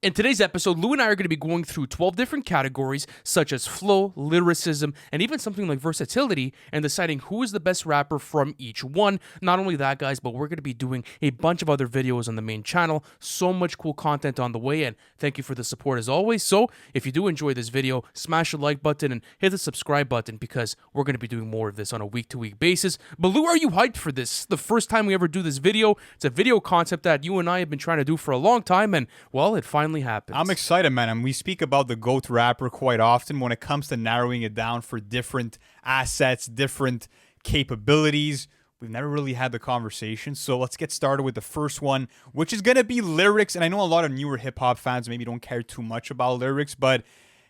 In today's episode, Lou and I are going to be going through 12 different categories, such as flow, lyricism, and even something like versatility, and deciding who is the best rapper from each one. Not only that, guys, but we're going to be doing a bunch of other videos on the main channel. So much cool content on the way, and thank you for the support as always. So, if you do enjoy this video, smash the like button and hit the subscribe button, because we're going to be doing more of this on a week-to-week basis. But Lou, are you hyped for this? The first time we ever do this video. It's a video concept that you and I have been trying to do for a long time, and, well, it finally happens. I'm excited, man. And we speak about the GOAT rapper quite often when it comes to narrowing it down for different assets, different capabilities. We've never really had the conversation. So let's get started with the first one, which is going to be lyrics. And I know a lot of newer hip-hop fans maybe don't care too much about lyrics, but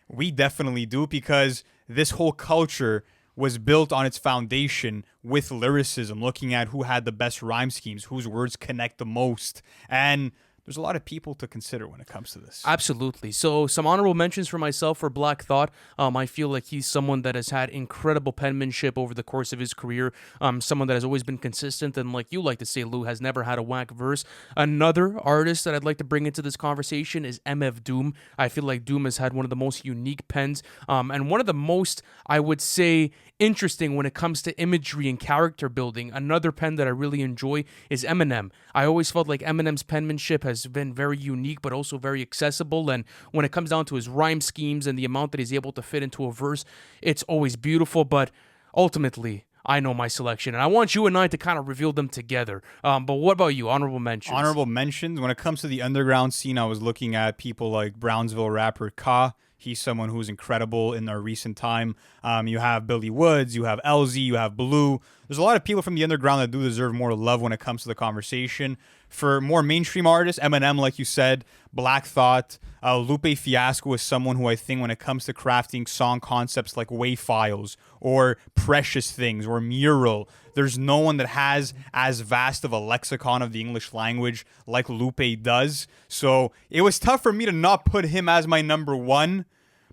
we definitely do, because this whole culture was built on its foundation with lyricism, looking at who had the best rhyme schemes, whose words connect the most. And there's a lot of people to consider when it comes to this. Absolutely. So some honorable mentions for myself for Black Thought. I feel like he's someone that has had incredible penmanship over the course of his career. Someone that has always been consistent, and like you like to say, Lou, has never had a whack verse. Another artist that I'd like to bring into this conversation is MF Doom. I feel like Doom has had one of the most unique pens, and one of the most, I would say, interesting when it comes to imagery and character building. Another pen that I really enjoy is Eminem. I always felt like Eminem's penmanship has been very unique, but also very accessible. And when it comes down to his rhyme schemes and the amount that he's able to fit into a verse, it's always beautiful. But ultimately, I know my selection, and I want you and I to kind of reveal them together. But what about you? Honorable mentions. Honorable mentions. When it comes to the underground scene, I was looking at people like Brownsville rapper Ka. He's someone who's incredible in our recent time. You have Billy Woods, you have LZ, you have Blue. There's a lot of people from the underground that do deserve more love when it comes to the conversation. For more mainstream artists, Eminem, like you said, Black Thought, Lupe Fiasco is someone who I think when it comes to crafting song concepts like Wave Files or Precious Things or Mural, there's no one that has as vast of a lexicon of the English language like Lupe does. So it was tough for me to not put him as my number one.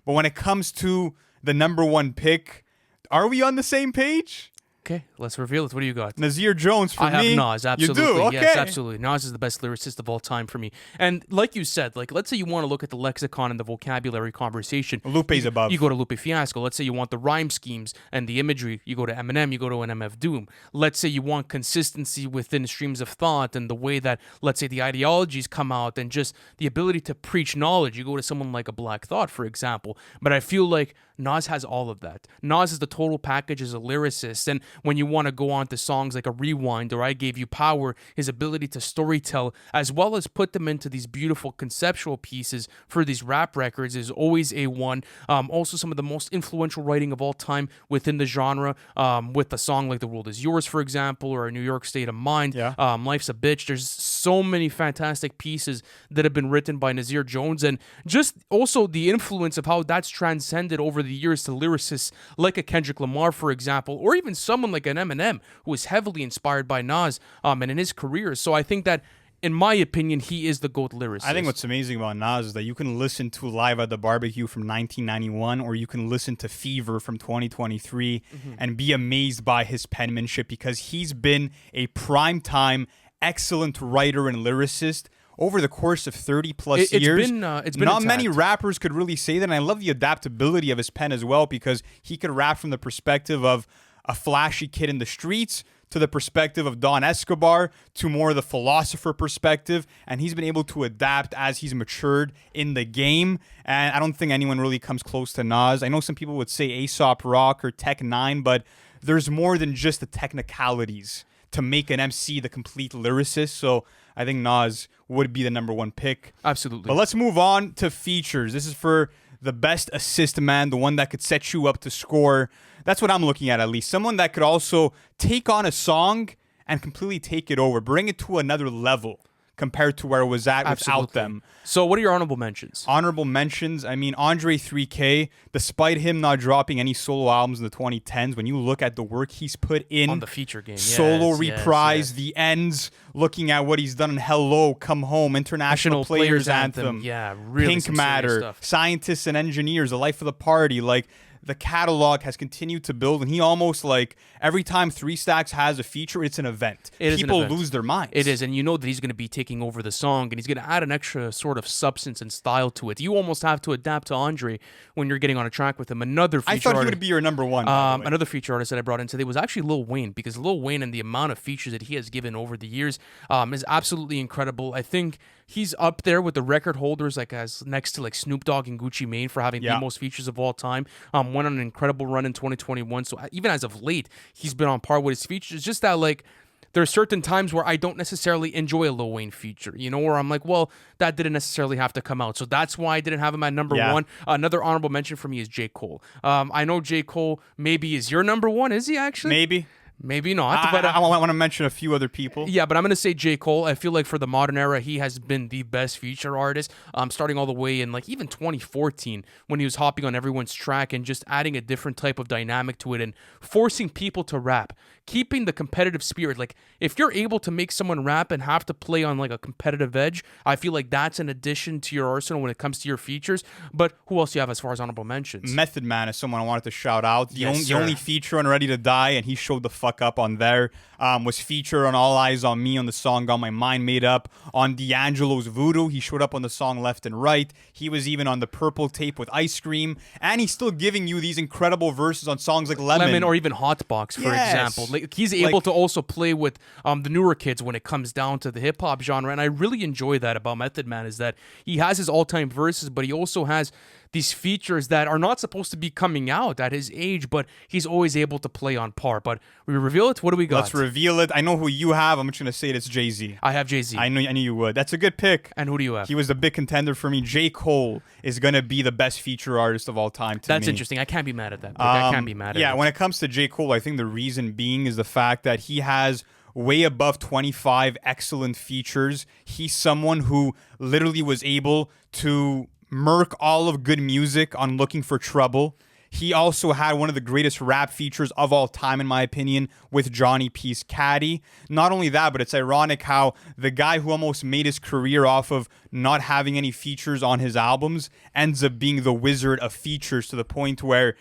But when it comes to the number one pick, are we on the same page? Okay, let's reveal it. What do you got? Nazir Jones for me. I have Nas, absolutely. You do? Okay. Yes, absolutely. Nas is the best lyricist of all time for me. And like you said, like let's say you want to look at the lexicon and the vocabulary conversation. Lupe's above. You go to Lupe Fiasco. Let's say you want the rhyme schemes and the imagery. You go to Eminem. You go to an MF Doom. Let's say you want consistency within streams of thought and the way that, let's say, the ideologies come out and just the ability to preach knowledge. You go to someone like a Black Thought, for example. But I feel like Nas has all of that. Nas is the total package as a lyricist. And when you want to go on to songs like a Rewind or I Gave You Power, his ability to storytell as well as put them into these beautiful conceptual pieces for these rap records is always A1. Also, some of the most influential writing of all time within the genre, with a song like The World Is Yours, for example, or A New York State of Mind, Life's a Bitch. There's so many fantastic pieces that have been written by Nazir Jones, and just also the influence of how that's transcended over the years to lyricists like a Kendrick Lamar, for example, or even someone like an Eminem, who was heavily inspired by Nas and in his career. So I think that, in my opinion, he is the GOAT lyricist. I think what's amazing about Nas is that you can listen to Live at the Barbecue from 1991, or you can listen to Fever from 2023 and be amazed by his penmanship, because he's been a primetime excellent writer and lyricist over the course of 30 plus years. It's been not many rappers could really say that, and I love the adaptability of his pen as well, because he could rap from the perspective of a flashy kid in the streets to the perspective of Don Escobar to more of the philosopher perspective, and he's been able to adapt as he's matured in the game, and I don't think anyone really comes close to Nas. I know some people would say Aesop Rock or Tech 9, but there's more than just the technicalities to make an MC the complete lyricist. So I think Nas would be the number one pick. Absolutely. But let's move on to features. This is for the best assist man, the one that could set you up to score. That's what I'm looking at least. Someone that could also take on a song and completely take it over, bring it to another level compared to where it was at without them. So what are your honorable mentions? Honorable mentions, I mean, Andre 3K, despite him not dropping any solo albums in the 2010s, when you look at the work he's put in on the feature game, solo reprise, the ends, looking at what he's done in Hello, Come Home, International Players Anthem, yeah, really Pink Matter, stuff. Scientists and Engineers, The Life of the Party, like the catalog has continued to build, and he almost like every time Three Stacks has a feature, it's an event. People lose their minds. It is, and you know that he's going to be taking over the song, and he's going to add an extra sort of substance and style to it. You almost have to adapt to Andre when you're getting on a track with him. Another feature I thought he artist, would be your number one. another feature artist that I brought in today was actually Lil Wayne, because Lil Wayne and the amount of features that he has given over the years is absolutely incredible. I think he's up there with the record holders, like as next to like Snoop Dogg and Gucci Mane for having the most features of all time. Went on an incredible run in 2021. So even as of late, he's been on par with his features. It's just that like there are certain times where I don't necessarily enjoy a Lil Wayne feature, you know, where I'm like, well, that didn't necessarily have to come out. So that's why I didn't have him at number one. Another honorable mention for me is J. Cole. I know J. Cole maybe is your number one. Is he actually? Maybe not. But I want to mention a few other people. Yeah, but I'm going to say J. Cole. I feel like for the modern era, he has been the best feature artist, starting all the way in like even 2014 when he was hopping on everyone's track and just adding a different type of dynamic to it and forcing people to rap, keeping the competitive spirit. Like if you're able to make someone rap and have to play on like a competitive edge, I feel like that's an addition to your arsenal when it comes to your features. But who else do you have as far as honorable mentions? Method Man is someone I wanted to shout out. The only feature on Ready to Die, and he showed the fuck up on there, was featured on All Eyes on Me on the song Got My Mind Made Up. On D'Angelo's Voodoo, he showed up on the song Left and Right. He was even on the Purple Tape with Ice Cream, and he's still giving you these incredible verses on songs like Lemon or even Hotbox, for example. Like he's able to also play with the newer kids when it comes down to the hip hop genre, and I really enjoy that about Method Man is that he has his all-time verses, but he also has these features that are not supposed to be coming out at his age, but he's always able to play on par. But we reveal it. What do we got? Let's reveal it. I know who you have. I'm just gonna say it's Jay-Z. I have Jay-Z. I knew you would. That's a good pick. And who do you have? He was the big contender for me. J. Cole is gonna be the best feature artist of all time. That's interesting. I can't be mad at that. I can't be mad at it. Yeah, when it comes to J. Cole, I think the reason being is the fact that he has way above 25 excellent features. He's someone who literally was able to murk all of good music on Looking for Trouble. He also had one of the greatest rap features of all time, in my opinion, with Johnny P's Caddy. Not only that, but it's ironic how the guy who almost made his career off of not having any features on his albums ends up being the wizard of features, to the point where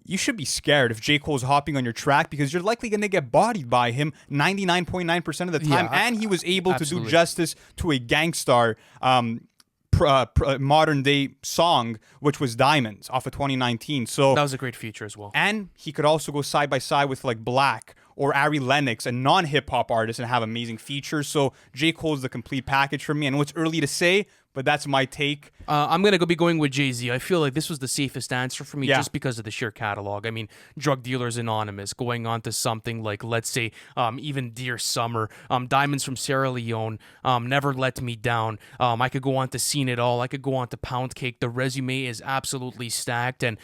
you should be scared if J. Cole's hopping on your track, because you're likely going to get bodied by him 99.9% of the time. And he was able to do justice to a Gangstar modern day song, which was Diamonds off of 2019. So that was a great feature as well. And he could also go side by side with like Black or Ari Lennox, a non-hip hop artist, and have amazing features. So J. Cole's the complete package for me. And what's early to say, but that's my take. I'm going to be going with Jay-Z. I feel like this was the safest answer for me just because of the sheer catalog. I mean, Drug Dealers Anonymous, going on to something like, let's say, even Dear Summer, Diamonds from Sierra Leone, Never Let Me Down. I could go on to Seen It All. I could go on to Pound Cake. The resume is absolutely stacked. And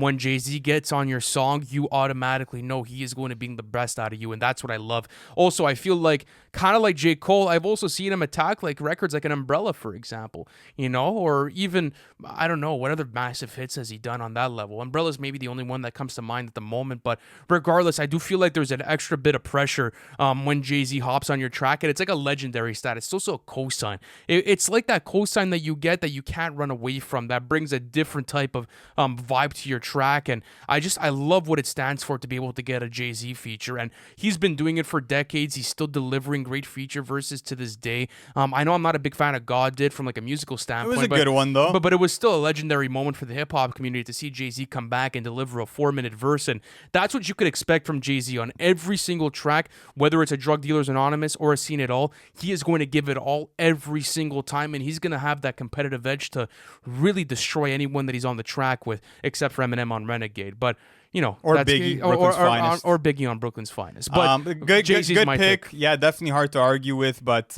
when Jay-Z gets on your song, you automatically know he is going to bring the best out of you. And that's what I love. Also, I feel like, kind of like J. Cole, I've also seen him attack like records like an Umbrella, for example, you know, or even, I don't know, what other massive hits has he done on that level? Umbrella's maybe the only one that comes to mind at the moment, but regardless, I do feel like there's an extra bit of pressure when Jay-Z hops on your track, and it's like a legendary status. It's also a cosign. It's like that cosign that you get that you can't run away from, that brings a different type of vibe to your track, and I love what it stands for to be able to get a Jay-Z feature, and he's been doing it for decades. He's still delivering great feature verses to this day. I know I'm not a big fan of God Did from like a musical standpoint. It was a good one though. But it was still a legendary moment for the hip hop community to see Jay-Z come back and deliver a 4-minute verse, and that's what you could expect from Jay-Z on every single track, whether it's a Drug Dealers Anonymous or a Seen It All. He is going to give it all every single time, and he's going to have that competitive edge to really destroy anyone that he's on the track with, except for Eminem on Renegade. But you know, or Biggie, Brooklyn's Finest, or Biggie on Brooklyn's Finest. But good pick. Yeah, definitely hard to argue with. But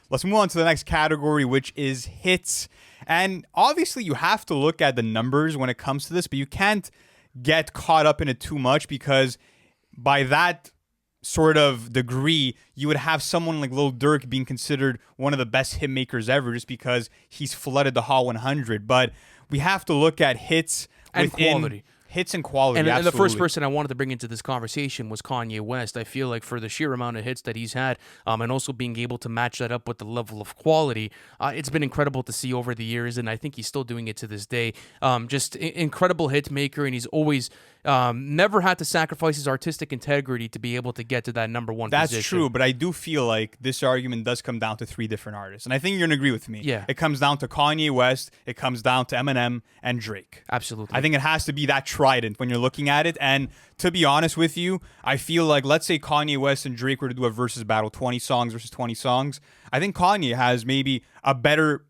let's move on to the next category, which is hits. And obviously, you have to look at the numbers when it comes to this, but you can't get caught up in it too much, because by that sort of degree, you would have someone like Lil Durk being considered one of the best hit makers ever, just because he's flooded the Hot 100. But we have to look at hits and quality. Hits and quality, And the absolutely. first person I wanted to bring into this conversation was Kanye West. I feel like for the sheer amount of hits that he's had, and also being able to match that up with the level of quality, it's been incredible to see over the years, and I think he's still doing it to this day. Just incredible hit maker, and he's always never had to sacrifice his artistic integrity to be able to get to that number one That's position. true, but I do feel like this argument does come down to three different artists. And I think you're going to agree with me. Yeah. It comes down to Kanye West, it comes down to Eminem, and Drake. Absolutely. I think it has to be that trident when you're looking at it. And to be honest with you, I feel like, let's say Kanye West and Drake were to do a versus battle, 20 songs versus 20 songs. I think Kanye has maybe a better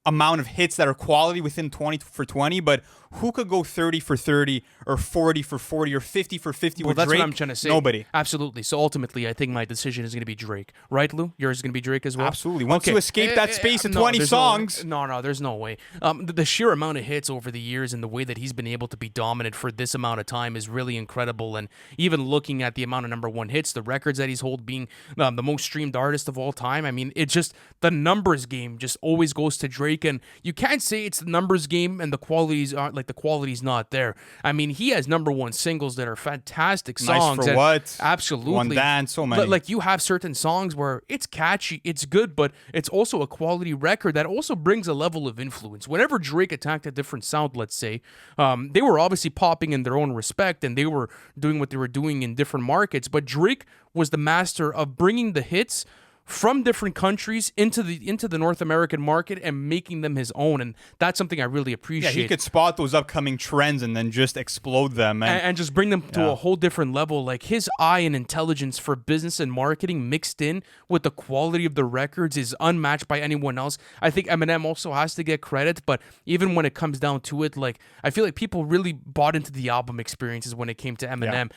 amount of hits that are quality within 20 for 20, but who could go 30 for 30 or 40 for 40 or 50 for 50 Well, with that's Drake? what I'm trying to say. Nobody. Absolutely. So ultimately, I think my decision is going to be Drake. Right, Lou? Yours is going to be Drake as well? Absolutely. Once you escape that space in 20 there's songs. No, there's no way. The sheer amount of hits over the years and the way that he's been able to be dominant for this amount of time is really incredible. And even looking at the amount of number one hits, the records that he's hold being the most streamed artist of all time, I mean, it's just the numbers game just always goes to Drake. And you can't say it's the numbers game and the qualities aren't like the quality's not there. I mean, he has number one singles that are fantastic songs. Nice for and What? Absolutely. One Dance, so many. Like you have certain songs where it's catchy, it's good, but it's also a quality record that also brings a level of influence. Whenever Drake attacked a different sound, let's say, they were obviously popping in their own respect and they were doing what they were doing in different markets, but Drake was the master of bringing the hits from different countries into the North American market and making them his own, and that's something I really Yeah, appreciate. he could spot those upcoming trends and then just explode them. And just bring them to a whole different level. Like his eye and intelligence for business and marketing mixed in with the quality of the records is unmatched by anyone else. I think Eminem also has to get credit, but even when it comes down to it, like I feel like people really bought into the album experiences when it came to Eminem.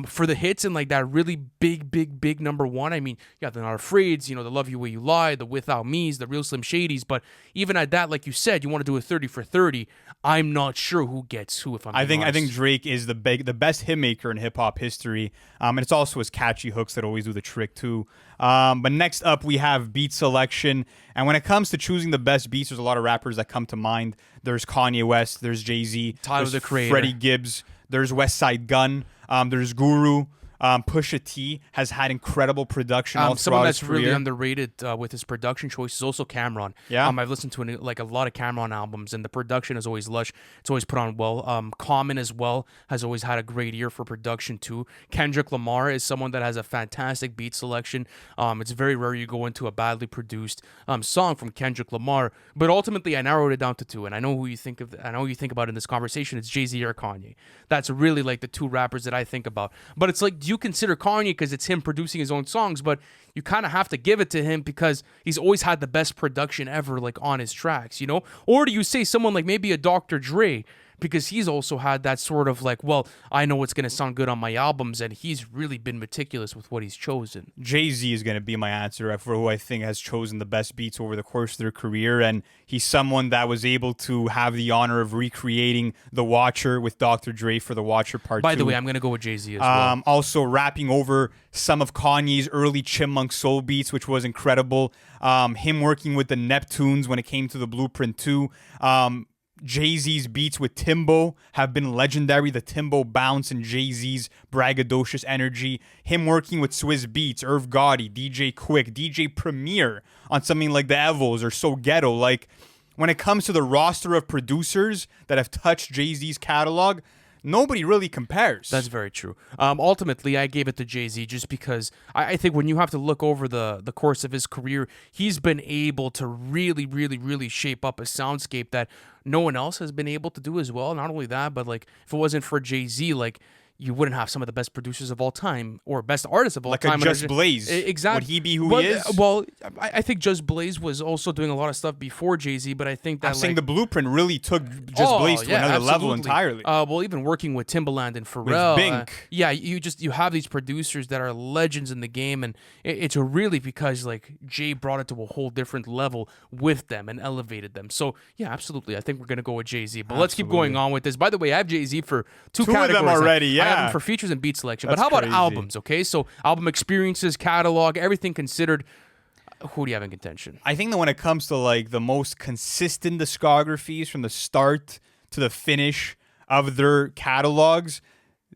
For the hits and like that really big number one. I mean, you got the Not Afraid, the Love You Way You Lie, the Without Me's, the Real Slim Shadys, but even at that, like you said, you want to do a 30 for 30. I'm not sure who gets who. If I'm being I think honest. Drake is the best hit maker in hip hop history, and it's also his catchy hooks that always do the trick too. But next up we have beat selection, and when it comes to choosing the best beats, there's a lot of rappers that come to mind. There's Kanye West, there's Jay-Z, Tyler, there's the Creator, Freddie Gibbs, there's West Side Gun, there's Guru. Pusha T has had incredible production all someone throughout that's his career. really underrated with his production choice is also Cameron. Yeah. I've listened to a lot of Cameron albums, and the production is always lush. It's always put on well. Common as well has always had a great ear for production too. Kendrick Lamar is someone that has a fantastic beat selection. It's very rare you go into a badly produced song from Kendrick Lamar, but ultimately I narrowed it down to two, and I know who you think of. I know who you think about in this conversation. It's Jay-Z or Kanye. That's really like the two rappers that I think about. But it's like, do you consider Kanye because it's him producing his own songs, but you kind of have to give it to him because he's always had the best production ever, like on his tracks, Or do you say someone like maybe a Dr. Dre because he's also had that sort of like, well, I know what's going to sound good on my albums, and he's really been meticulous with what he's chosen. Jay-Z is going to be my answer for who I think has chosen the best beats over the course of their career, and he's someone that was able to have the honor of recreating The Watcher with Dr. Dre for The Watcher Part 2. By the way, I'm going to go with Jay-Z as well. Also rapping over some of Kanye's early Chipmunk soul beats, which was incredible. Him working with the Neptunes when it came to the Blueprint 2. Jay-Z's beats with Timbo have been legendary. The Timbo bounce and Jay-Z's braggadocious energy. Him working with Swizz Beatz, Irv Gotti, DJ Quick, DJ Premier on something like the Evos or So Ghetto. Like, when it comes to the roster of producers that have touched Jay-Z's catalog, nobody really compares. That's very true. Ultimately, I gave it to Jay-Z just because I think when you have to look over the course of his career, he's been able to really shape up a soundscape that no one else has been able to do as well. Not only that, but like if it wasn't for Jay-Z, like you wouldn't have some of the best producers of all time or best artists of all like time. Like a Just Blaze. Exactly. Would he be who he is? Well, I think Just Blaze was also doing a lot of stuff before Jay-Z, but I think that I'm saying the Blueprint really took Just Blaze to another level entirely. Well, even working with Timbaland and Pharrell. With Bink. You have these producers that are legends in the game, and it's really because like Jay brought it to a whole different level with them and elevated them. So yeah, absolutely. I think we're gonna go with Jay-Z. But let's keep going on with this. By the way, I have Jay-Z for two categories of them already. Yeah, I have him for features and beat selection. That's but how about crazy. albums? Okay, so album experiences, catalog, everything considered. Who do you have in contention? I think that when it comes to like the most consistent discographies from the start to the finish, of their catalogs,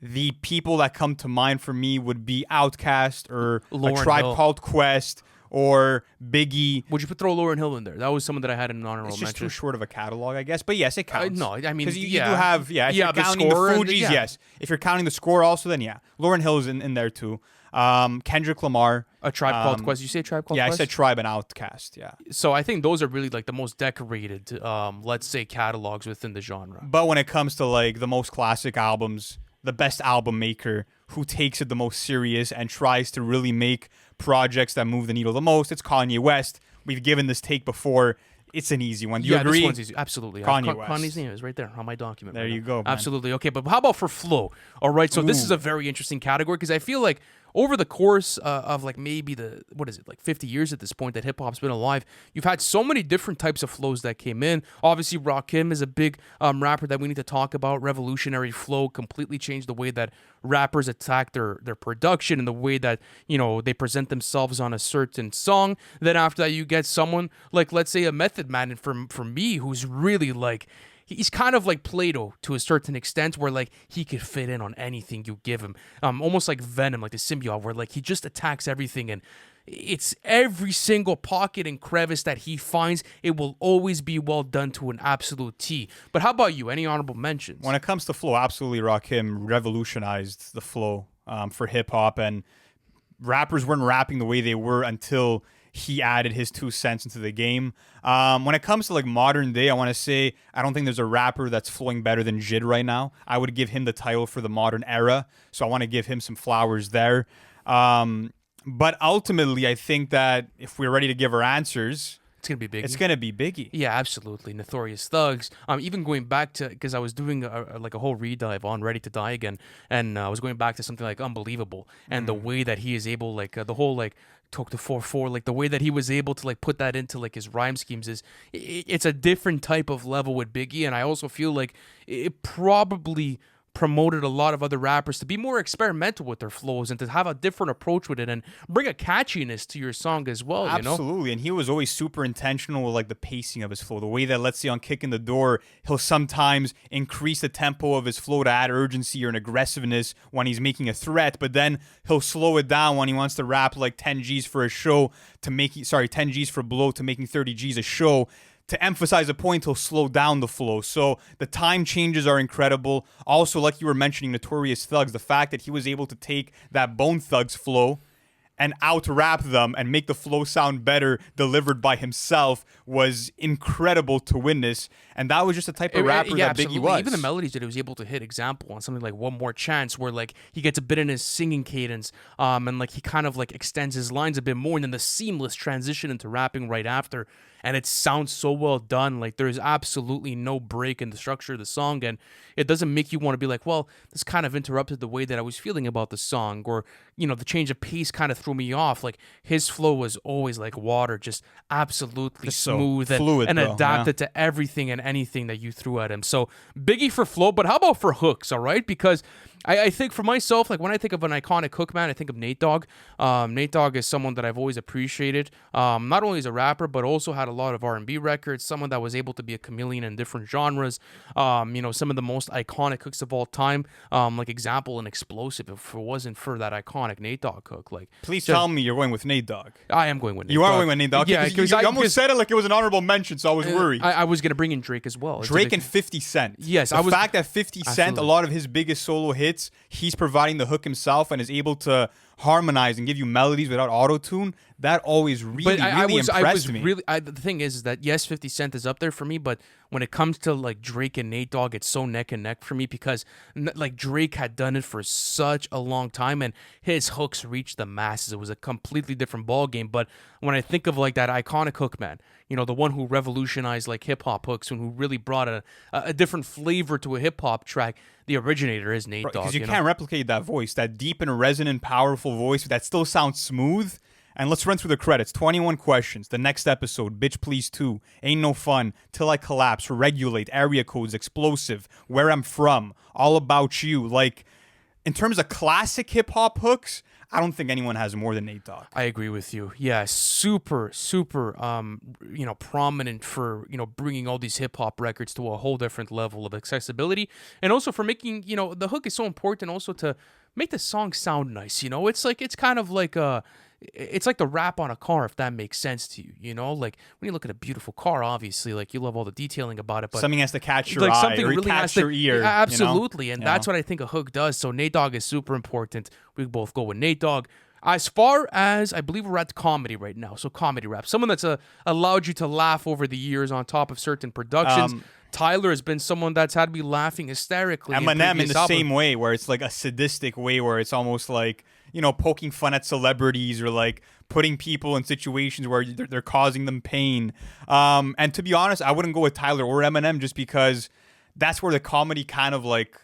the people that come to mind for me would be Outkast or Lauryn A Tribe Hill. Called Quest or Biggie. Would you throw Lauryn Hill in there? That was someone that I had in an honorable It's just mention. too short of a catalog, I guess. But yes, it counts. No, I mean, because you yeah. do have, if Yeah, you're the counting the score and Fugees, yeah. yes. If you're counting the score also, then yeah. Lauryn Hill is in there too. Kendrick Lamar. A Tribe Called Quest. You say Tribe Called Yeah, Quest? I said Tribe and Outkast, yeah. So I think those are really like the most decorated, let's say, catalogs within the genre. But when it comes to like the most classic albums, the best album maker who takes it the most serious and tries to really make projects that move the needle the most, it's Kanye West. We've given this take before. It's an easy one. Do you agree? This one's easy. Absolutely. Kanye West. Kanye's name is right there on my document. There right you now. go, man. Absolutely. Okay, but how about for flow? All right, so this is a very interesting category because I feel like over the course of like maybe like 50 years at this point that hip hop's been alive, you've had so many different types of flows that came in. Obviously, Rakim is a big rapper that we need to talk about. Revolutionary flow completely changed the way that rappers attack their production and the way that, you know, they present themselves on a certain song. Then after that, you get someone like, let's say, a Method Man, and for me, who's really like, he's kind of like Plato to a certain extent, where like he could fit in on anything you give him, almost like Venom, like the symbiote, where like he just attacks everything, and it's every single pocket and crevice that he finds. It will always be well done to an absolute T. But how about you? Any honorable mentions? When it comes to flow, absolutely Rakim revolutionized the flow for hip hop, and rappers weren't rapping the way they were until he added his 2 cents into the game. When it comes to like modern day, I want to say I don't think there's a rapper that's flowing better than Jid right now. I would give him the title for the modern era, so I want to give him some flowers there. But ultimately, I think that if we're ready to give our answers, It's gonna be Biggie. it's gonna be Biggie. Yeah, absolutely. Notorious Thugs. Even going back to, because I was doing like a whole redive on Ready to Die Again, and I was going back to something like Unbelievable, and the way that he is able, like the whole like talk to 4-4, like the way that he was able to like put that into like his rhyme schemes is, it's a different type of level with Biggie, and I also feel like it probably promoted a lot of other rappers to be more experimental with their flows and to have a different approach with it and bring a catchiness to your song as well. Absolutely, and he was always super intentional with like the pacing of his flow. The way that, let's say on Kicking the Door, he'll sometimes increase the tempo of his flow to add urgency or an aggressiveness when he's making a threat, but then he'll slow it down when he wants to rap like 10 G's for a show to making 10 G's for Blow to making 30 G's a show. To emphasize a point, he'll slow down the flow. So the time changes are incredible. Also, like you were mentioning, Notorious Thugs, the fact that he was able to take that Bone Thugs flow and out-rap them and make the flow sound better delivered by himself was incredible to witness. And that was just the type of rapper that Biggie was. Even the melodies that he was able to hit, example, on something like One More Chance, where like he gets a bit in his singing cadence, and like he kind of like extends his lines a bit more, and then the seamless transition into rapping right after. And it sounds so well done. Like there's absolutely no break in the structure of the song, and it doesn't make you want to be like, well, this kind of interrupted the way that I was feeling about the song, or, you know, the change of pace kind of threw me off. Like his flow was always like water, just absolutely Just so smooth fluid, and bro. adapted to everything and anything that you threw at him. So Biggie for flow, but how about for hooks? All right, because I think for myself, like when I think of an iconic hook, man, I think of Nate Dogg. Nate Dogg is someone that I've always appreciated, not only as a rapper, but also had a lot of R&B records, someone that was able to be a chameleon in different genres. You know, some of the most iconic hooks of all time, like example, an Explosive, if it wasn't for that iconic Nate Dogg hook. Like, Please tell me you're going with Nate Dogg. I am going with Nate You Dogg. are going with Nate Dogg? Yeah, because you almost said it like it was an honorable mention, so I was worried. I was going to bring in Drake as well. Drake and 50 Cent. Yes, the fact that 50 Cent, Absolutely. a lot of his biggest solo hits, he's providing the hook himself and is able to harmonize and give you melodies without auto-tune, that always really impressed me. The thing is that yes, 50 Cent is up there for me, but when it comes to like Drake and Nate Dogg, it's so neck and neck for me because like Drake had done it for such a long time and his hooks reached the masses. It was a completely different ball game. But when I think of like that iconic hook, man, you know, the one who revolutionized like hip hop hooks and who really brought a different flavor to a hip hop track, the originator is Nate Dogg. Because you can't replicate that voice, that deep and resonant, powerful voice that still sounds smooth. And let's run through the credits. 21 Questions, The Next Episode, Bitch Please 2, Ain't No Fun, Till I Collapse, Regulate, Area Codes, Explosive, Where I'm From, All About You. Like, in terms of classic hip-hop hooks, I don't think anyone has more than Nate Dogg. I agree with you. Yeah, super, super, prominent for, bringing all these hip hop records to a whole different level of accessibility. And also for making, the hook is so important also to make the song sound nice. It's kind of like it's like the wrap on a car, if that makes sense to you. Like when you look at a beautiful car, obviously, like you love all the detailing about it, but Something has to catch your like eye something or really catch has to, your ear. yeah, absolutely, and Yeah. that's what I think a hook does. So Nate Dogg is super important. We both go with Nate Dogg. As far as I believe we're at comedy right now, so comedy rap, someone that's allowed you to laugh over the years on top of certain productions. Tyler has been someone that's had me laughing hysterically. Eminem in the albums. same way, where it's like a sadistic way, where it's almost like, poking fun at celebrities or like putting people in situations where they're causing them pain. And to be honest, I wouldn't go with Tyler or Eminem just because that's where the comedy kind of like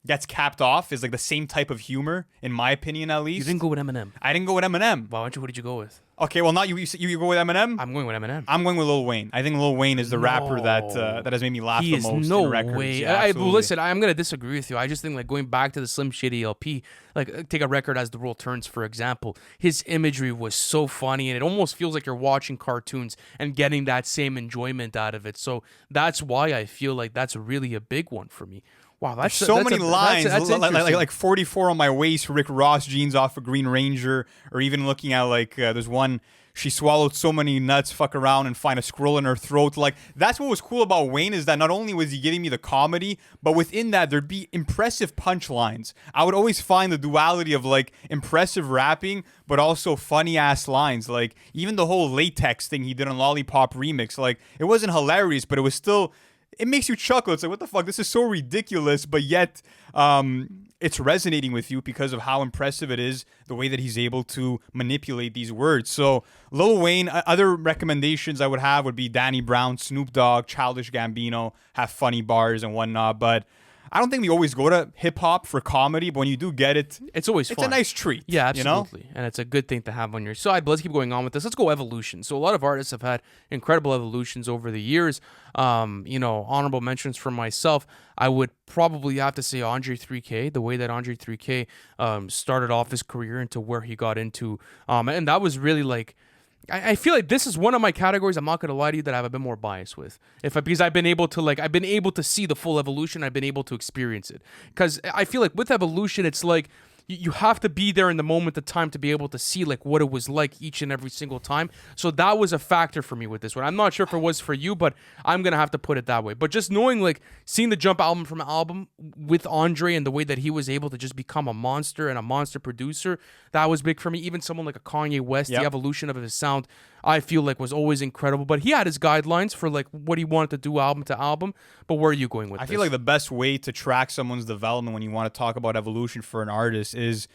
gets capped off, is like the same type of humor, in my opinion, at least. You didn't go with Eminem. I didn't go with Eminem. Why don't you? What did you go with? Okay, well, now you go with Eminem? I'm going with Eminem. I'm going with Lil Wayne. I think Lil Wayne is the rapper that has made me laugh He the is most no in records. way. Yeah, absolutely. Listen, I'm gonna disagree with you. I just think like going back to the Slim Shady LP, like take a record as The World Turns, for example. His imagery was so funny, and it almost feels like you're watching cartoons and getting that same enjoyment out of it. So that's why I feel like that's really a big one for me. Wow, that's so many lines, That's like 44 on my waist, Rick Ross jeans off of Green Ranger, or even looking at like there's one, she swallowed so many nuts, fuck around and find a squirrel in her throat. Like that's what was cool about Wayne, is that not only was he giving me the comedy, but within that there'd be impressive punchlines. I would always find the duality of like impressive rapping, but also funny ass lines. Like even the whole latex thing he did on Lollipop Remix, like it wasn't hilarious, but it was still. It makes you chuckle. It's like, what the fuck? This is so ridiculous, but yet it's resonating with you because of how impressive it is, the way that he's able to manipulate these words. So Lil Wayne, other recommendations I would have would be Danny Brown, Snoop Dogg, Childish Gambino, have funny bars and whatnot. But I don't think we always go to hip hop for comedy, but when you do get it, it's always fun. It's a nice treat. Yeah, absolutely. And it's a good thing to have on your side. But let's keep going on with this. Let's go evolution. So a lot of artists have had incredible evolutions over the years. Honorable mentions for myself, I would probably have to say Andre 3K, the way that Andre 3K started off his career into where he got into. And that was really like, I feel like this is one of my categories, I'm not gonna lie to you, that I have a bit more bias with. Because I've been able to see the full evolution, I've been able to experience it. Because I feel like with evolution, it's like you have to be there in the moment of time to be able to see like what it was like each and every single time. So that was a factor for me with this one. I'm not sure if it was for you, but I'm gonna have to put it that way. But just knowing, like, seeing the Jump album from album with Andre and the way that he was able to just become a monster and a monster producer, that was big for me. Even someone like a Kanye West, the evolution of his sound, I feel like was always incredible. But he had his guidelines for like what he wanted to do album to album. But where are you going with this? I feel like the best way to track someone's development when you want to talk about evolution for an artist is,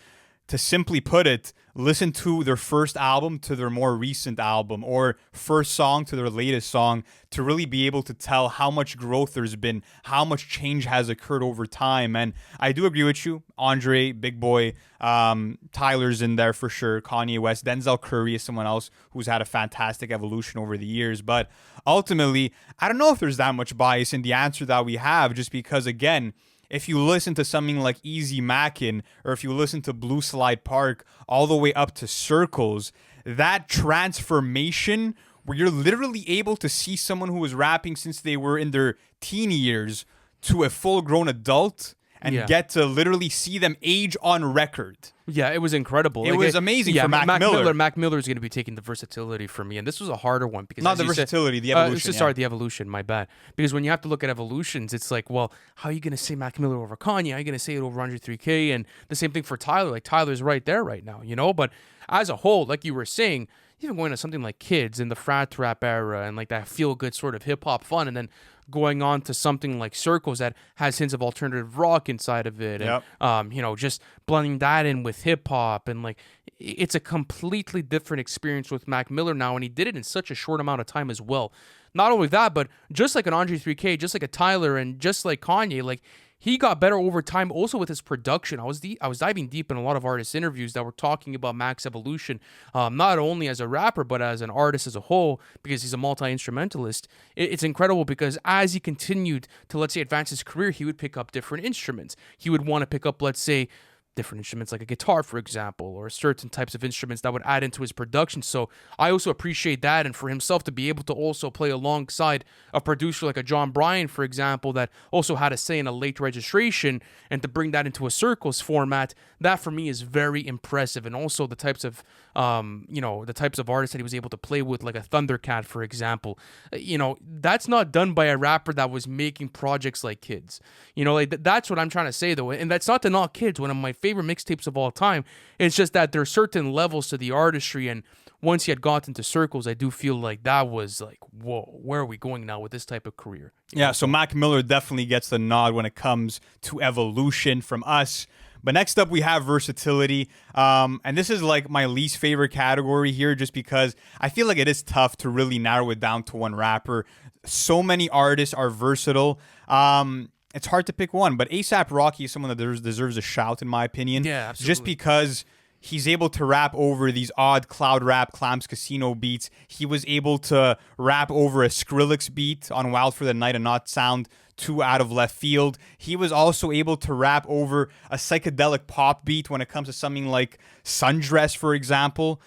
to simply put it, listen to their first album to their more recent album, or first song to their latest song, to really be able to tell how much growth there's been, how much change has occurred over time. And I do agree with you. Andre, Big Boy, Tyler's in there for sure. Kanye West, Denzel Curry is someone else who's had a fantastic evolution over the years. But ultimately, I don't know if there's that much bias in the answer that we have, just because, again, if you listen to something like Easy Mackin', or if you listen to Blue Slide Park, all the way up to Circles, that transformation where you're literally able to see someone who was rapping since they were in their teen years to a full-grown adult and get to literally see them age on record. Yeah, it was incredible. It was amazing for Mac Miller. Mac Miller is going to be taking the Versatility from me, and this was a harder one because not the Versatility, the Evolution. Sorry, the Evolution. My bad. Because when you have to look at evolutions, it's like, well, how are you going to say Mac Miller over Kanye? How are you going to say it over Andre 3K? And the same thing for Tyler. Like Tyler's right there right now, But as a whole, like you were saying, even going to something like Kids in the frat rap era and like that feel good sort of hip hop fun, and then going on to something like Circles that has hints of alternative rock inside of it, and just blending that in with hip hop, and like it's a completely different experience with Mac Miller now, and he did it in such a short amount of time as well. Not only that, but just like an Andre 3K, just like a Tyler, and just like Kanye, like he got better over time also with his production. I was diving deep in a lot of artist interviews that were talking about Mac's evolution, not only as a rapper, but as an artist as a whole, because he's a multi-instrumentalist. It's incredible because as he continued to, let's say, advance his career, he would pick up different instruments. He would want to pick up, let's say, different instruments like a guitar, for example, or certain types of instruments that would add into his production. So I also appreciate that. And for himself to be able to also play alongside a producer like a John Bryan, for example, that also had a say in a late registration, and to bring that into a circles format, that for me is very impressive. And also the types of, the types of artists that he was able to play with, like a Thundercat, for example, that's not done by a rapper that was making projects like Kids. That's what I'm trying to say, though. And that's not to knock Kids, one of my favorite mixtapes of all time. It's just that there are certain levels to the artistry, and once he had gotten to circles, I do feel like that was like, whoa, where are we going now with this type of career? Yeah, so Mac Miller definitely gets the nod when it comes to evolution from us. But next up, we have Versatility. And this is like my least favorite category here, just because I feel like it is tough to really narrow it down to one rapper. So many artists are versatile. It's hard to pick one, but A$AP Rocky is someone that deserves a shout, in my opinion. Yeah, absolutely. Just because he's able to rap over these odd cloud rap Clams Casino beats. He was able to rap over a Skrillex beat on Wild for the Night and not sound too out of left field. He was also able to rap over a psychedelic pop beat when it comes to something like Sundress, for example.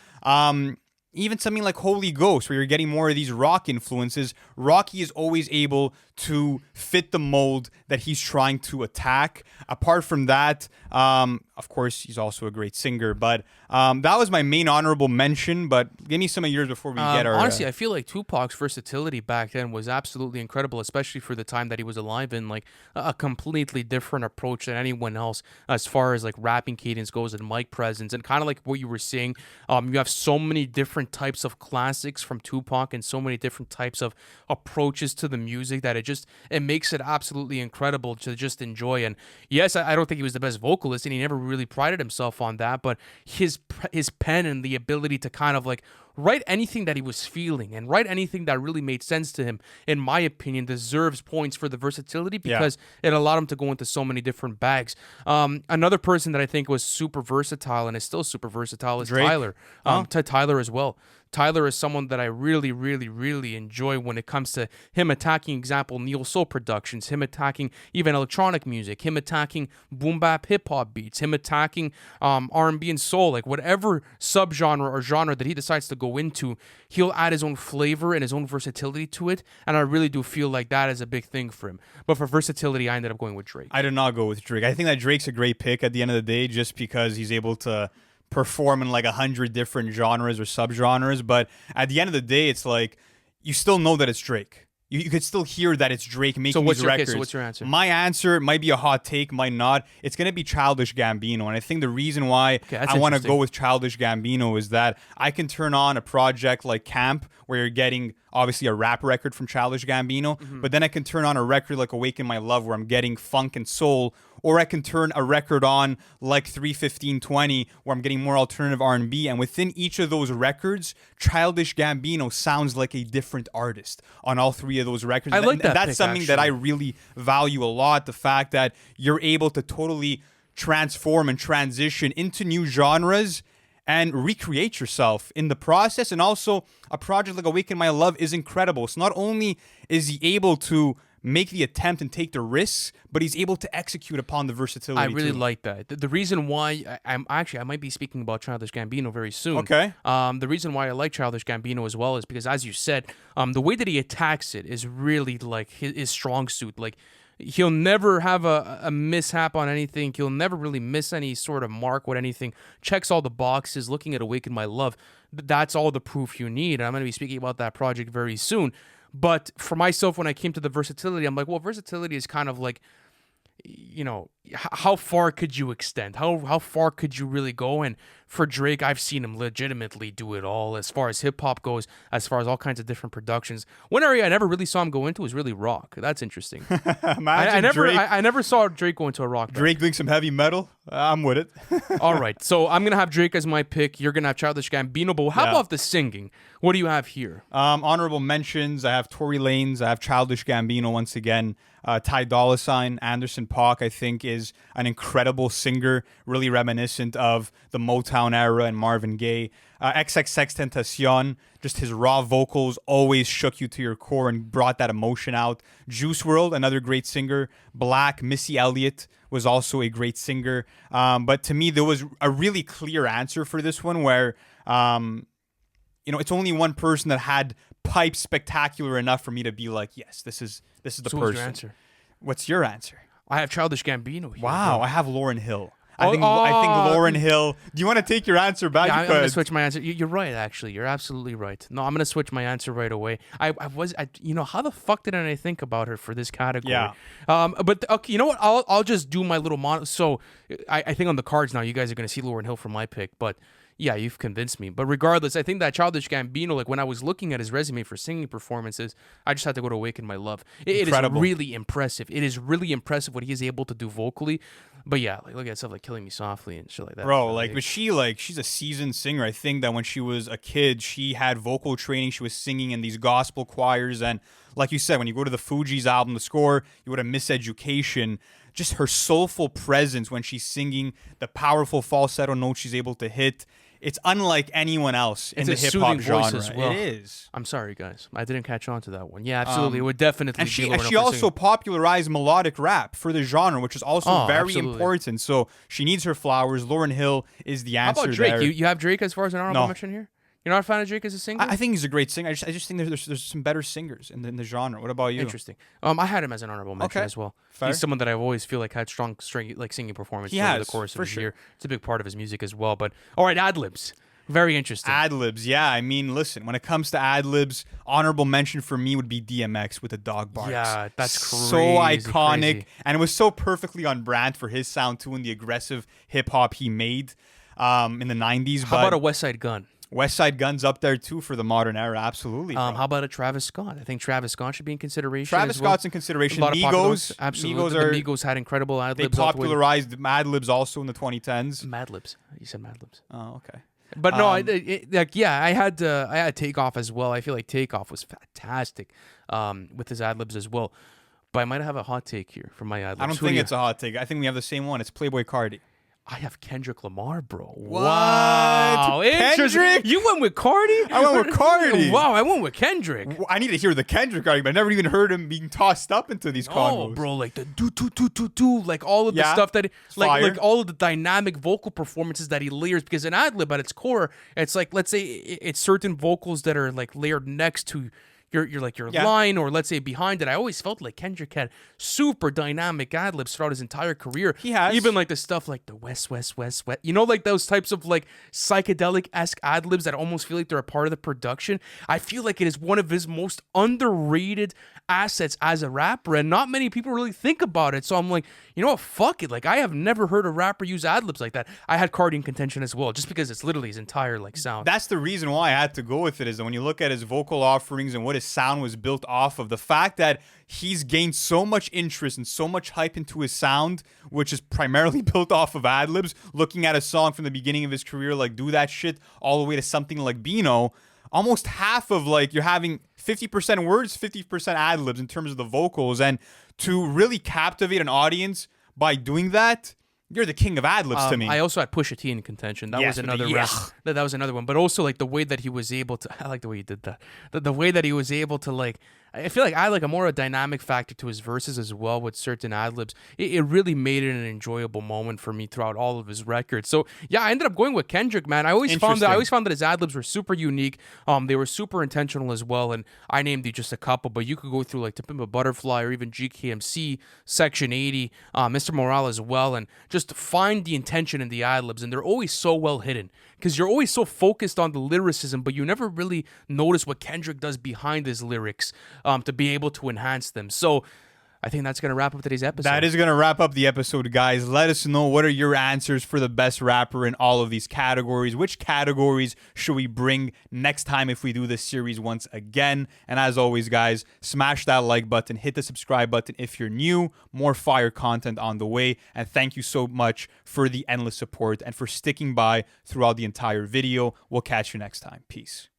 Even something like Holy Ghost, where you're getting more of these rock influences. Rocky is always able to fit the mold that he's trying to attack. Apart from that, of course, he's also a great singer. But that was my main honorable mention. But give me some of yours before we get our... Honestly, I feel like Tupac's versatility back then was absolutely incredible, especially for the time that he was alive in. Like a completely different approach than anyone else as far as like rapping cadence goes and mic presence. And kind of like what you were saying, you have so many different types of classics from Tupac and so many different types of approaches to the music that it makes it absolutely incredible to just enjoy. And yes, I don't think he was the best vocalist, and he never really prided himself on that, but his pen and the ability to kind of like write anything that he was feeling and write anything that really made sense to him, in my opinion, deserves points for the versatility, because it allowed him to go into so many different bags. Another person that I think was super versatile and is still super versatile is Drake. Tyler. Tyler as well. Tyler is someone that I really, really, really enjoy when it comes to him attacking, example, neo soul productions, him attacking even electronic music, him attacking boom bap hip hop beats, him attacking R&B and soul, like whatever subgenre or genre that he decides to go into, he'll add his own flavor and his own versatility to it, and I really do feel like that is a big thing for him. But for versatility, I ended up going with Drake. I did not go with Drake. I think that Drake's a great pick at the end of the day, just because he's able to perform in like 100 different genres or subgenres. But at the end of the day, it's like you still know that it's Drake. You could still hear that it's Drake making these records. So what's your answer? My answer might be a hot take, might not. It's going to be Childish Gambino. And I think the reason why I want to go with Childish Gambino is that I can turn on a project like Camp, where you're getting obviously a rap record from Childish Gambino, but then I can turn on a record like Awaken My Love, where I'm getting funk and soul, or I can turn a record on like 31520, where I'm getting more alternative R&B, and within each of those records, Childish Gambino sounds like a different artist on all three of those records. I like that. That's pick, something actually. that I really value a lot, the fact that you're able to totally transform and transition into new genres and recreate yourself in the process. And also, a project like Awaken My Love is incredible. So not only is he able to make the attempt and take the risks, but he's able to execute upon the versatility. I really too. like that. The reason why I might be speaking about Childish Gambino very soon. Okay. The reason why I like Childish Gambino as well is because, as you said, the way that he attacks it is really like his strong suit. Like, he'll never have a mishap on anything. He'll never really miss any sort of mark with anything. Checks all the boxes. Looking at Awaken My Love, that's all the proof you need. And I'm going to be speaking about that project very soon. But for myself, when I came to the versatility, I'm like, well, versatility is kind of like, how far could you extend? How far could you really go? And for Drake, I've seen him legitimately do it all, as far as hip hop goes, as far as all kinds of different productions. One area I never really saw him go into was really rock. That's interesting. I never saw Drake go into a rock band. Drake doing some heavy metal. I'm with it. All right, so I'm gonna have Drake as my pick. You're gonna have Childish Gambino. But how about the singing? What do you have here? Honorable mentions. I have Tory Lanez. I have Childish Gambino once again. Ty Dolla $ign, Anderson .Paak, I think, is an incredible singer, really reminiscent of the Motown era and Marvin Gaye. XXXTentacion, just his raw vocals always shook you to your core and brought that emotion out. Juice World, another great singer. Black, Missy Elliott was also a great singer. But to me, there was a really clear answer for this one where, it's only one person that had pipes spectacular enough for me to be like, yes, this is the So person. what's your answer? What's your answer? I have Childish Gambino here. Wow, bro. I have Lauryn Hill. Oh, I think Lauryn Hill. Do you want to take your answer back? Yeah, You I'm gonna could. switch my answer. You're right, actually. You're absolutely right. No, I'm gonna switch my answer right away. I how the fuck didn't I think about her for this category? Yeah. But okay, you know what? I'll just do my little So I think on the cards now, you guys are gonna see Lauryn Hill for my pick, but. Yeah, you've convinced me. But regardless, I think that Childish Gambino, like when I was looking at his resume for singing performances, I just had to go to Awaken My Love. It is really impressive. It is really impressive what he is able to do vocally. But yeah, like look at stuff like Killing Me Softly and shit like that. Bro, but she's a seasoned singer. I think that when she was a kid, she had vocal training. She was singing in these gospel choirs. And like you said, when you go to the Fugees album, the score, you would have Miseducation. Just her soulful presence when she's singing, the powerful falsetto notes she's able to hit. It's unlike anyone else in the hip hop genre. As well. It is. I'm sorry, guys. I didn't catch on to that one. Yeah, absolutely. It would definitely. And be she also popularized melodic rap for the genre, which is also very important. So she needs her flowers. Lauryn Hill is the answer. How about Drake? There. You have Drake as far as an honorable mention here? You're not a fan of Drake as a singer? I think he's a great singer. I just think there's some better singers in the genre. What about you? Interesting. I had him as an honorable mention as well. Fair. He's someone that I always feel like had strong singing performances over the course of his year. It's a big part of his music as well. But all right, Ad-Libs. Very interesting. Ad-Libs, yeah. I mean, listen, when it comes to Ad-Libs, honorable mention for me would be DMX with the dog barks. Yeah, that's crazy. So iconic. And it was so perfectly on brand for his sound, too, and the aggressive hip-hop he made in the 90s. How about a West Side Gun? West Side Gun's up there, too, for the modern era. Absolutely. How about a Travis Scott? I think Travis Scott should be in consideration Travis as well. Scott's in consideration. Migos. Absolutely. The Migos had incredible Ad-Libs. They popularized Ad-Libs also in the 2010s. Mad-Libs. You said Mad-Libs. Oh, okay. But no, I had Takeoff as well. I feel like Takeoff was fantastic with his Ad-Libs as well. But I might have a hot take here for my Ad-Libs. I don't think it's a hot take. I think we have the same one. It's Playboi Carti. I have Kendrick Lamar, bro. What? Wow. Kendrick? You went with Cardi? I went with Cardi. Wow, I went with Kendrick. I need to hear the Kendrick argument. I never even heard him being tossed up into these combos. Oh, bro, like the do, like all of the stuff that, like all of the dynamic vocal performances that he layers. Because an ad-lib at its core, it's like, let's say it's certain vocals that are like layered next to your line, or let's say behind it. I always felt like Kendrick had super dynamic ad-libs throughout his entire career. He has. Even like the stuff like the West, you know, like those types of like psychedelic-esque ad-libs that almost feel like they're a part of the production. I feel like it is one of his most underrated assets as a rapper, and not many people really think about it. So I'm like, you know what, fuck it. Like, I have never heard a rapper use ad-libs like that. I had Cardi in contention as well, just because it's literally his entire like sound. That's the reason why I had to go with it, is that when you look at his vocal offerings and what his sound was built off of, the fact that he's gained so much interest and so much hype into his sound, which is primarily built off of ad-libs, looking at a song from the beginning of his career, like Do That Shit, all the way to something like Bino, almost half of like you're having 50% words, 50% ad-libs in terms of the vocals. And to really captivate an audience by doing that, you're the king of ad-libs to me. I also had Pusha T in contention. That was another that was another one. But also like the way that he was able to, I like the way he did that. The way that he was able to like, I feel like I like a more a dynamic factor to his verses as well with certain ad-libs. It really made it an enjoyable moment for me throughout all of his records. So yeah, I ended up going with Kendrick, man. I always found that his ad-libs were super unique. They were super intentional as well, and I named you just a couple, but you could go through like To Pimp a Butterfly or even GKMC, Section 80, Mr. Morale as well, and just find the intention in the ad-libs, and they're always so well hidden because you're always so focused on the lyricism, but you never really notice what Kendrick does behind his lyrics to be able to enhance them. So I think that's going to wrap up today's episode. That is going to wrap up the episode, guys. Let us know, what are your answers for the best rapper in all of these categories? Which categories should we bring next time if we do this series once again? And as always, guys, smash that like button, hit the subscribe button if you're new. More fire content on the way. And thank you so much for the endless support and for sticking by throughout the entire video. We'll catch you next time. Peace.